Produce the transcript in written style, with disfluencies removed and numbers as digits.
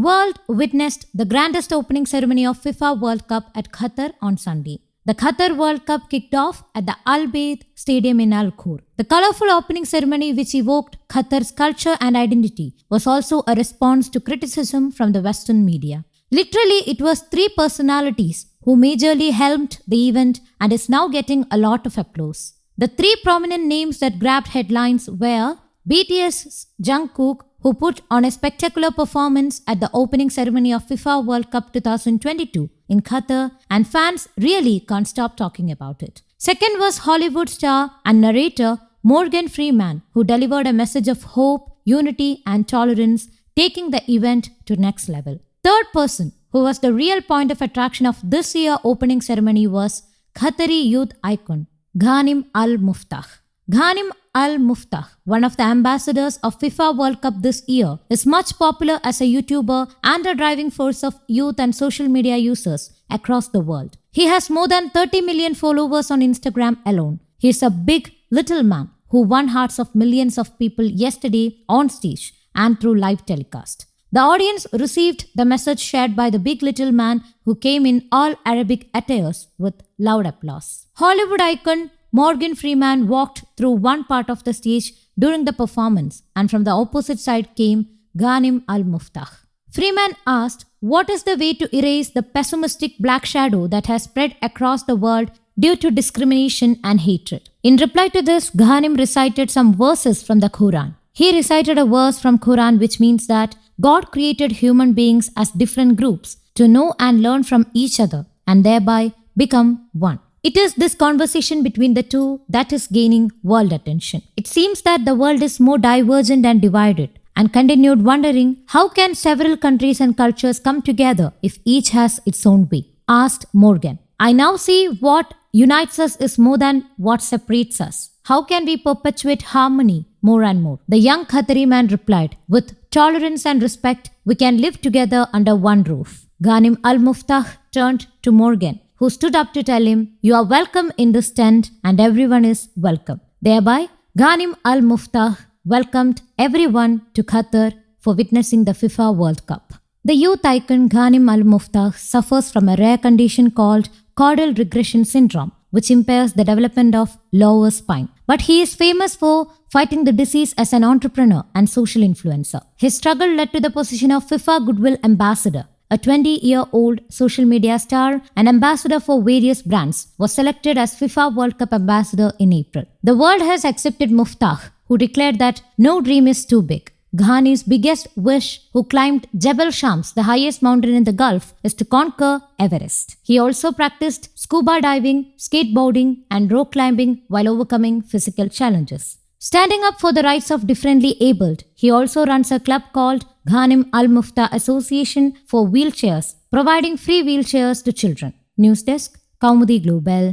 World witnessed the grandest opening ceremony of FIFA World Cup at Qatar on Sunday. The Qatar World Cup kicked off at the Al Bayt Stadium in Khor. The colourful opening ceremony, which evoked Qatar's culture and identity, was also a response to criticism from the Western media. Literally, it was three personalities who majorly helmed the event and is now getting a lot of applause. The three prominent names that grabbed headlines were BTS Jungkook, who put on a spectacular performance at the opening ceremony of FIFA World Cup 2022 in Qatar, and fans really can't stop talking about it. Second was Hollywood star and narrator Morgan Freeman, who delivered a message of hope, unity and tolerance, taking the event to next level. Third person, who was the real point of attraction of this year's opening ceremony, was Qatari youth icon Ghanim Al Muftah. Ghanim Al Muftah, one of the ambassadors of FIFA World Cup this year, is much popular as a YouTuber and a driving force of youth and social media users across the world. He has more than 30 million followers on Instagram alone. He is a big little man who won hearts of millions of people yesterday on stage and through live telecast. The audience received the message shared by the big little man, who came in all Arabic attires with loud applause. Hollywood icon Morgan Freeman walked through one part of the stage during the performance, and from the opposite side came Ghanim Al Muftah. Freeman asked, "What is the way to erase the pessimistic black shadow that has spread across the world due to discrimination and hatred?" In reply to this, Ghanim recited some verses from the Quran. He recited a verse from Quran which means that God created human beings as different groups to know and learn from each other and thereby become one. It is this conversation between the two that is gaining world attention. It seems that the world is more divergent and divided, and continued wondering, how can several countries and cultures come together if each has its own way? Asked Morgan. "I now see what unites us is more than what separates us. How can we perpetuate harmony more and more?" The young Qatari man replied, "With tolerance and respect, we can live together under one roof." Ghanim Al Muftah turned to Morgan, who stood up to tell him, "You are welcome in this tent and everyone is welcome." Thereby, Ghanim Al Muftah welcomed everyone to Qatar for witnessing the FIFA World Cup. The youth icon Ghanim Al Muftah suffers from a rare condition called caudal regression syndrome, which impairs the development of lower spine. But he is famous for fighting the disease as an entrepreneur and social influencer. His struggle led to the position of FIFA Goodwill Ambassador. A 20-year-old social media star and ambassador for various brands, was selected as FIFA World Cup ambassador in April. The world has accepted Muftah, who declared that no dream is too big. Ghanim's biggest wish, who climbed Jebel Shams, the highest mountain in the Gulf, is to conquer Everest. He also practiced scuba diving, skateboarding, and rock climbing while overcoming physical challenges. Standing up for the rights of differently abled, he also runs a club called Ghanim Al Muftah Association for Wheelchairs, providing free wheelchairs to children. News Desk, Kaumudi Global.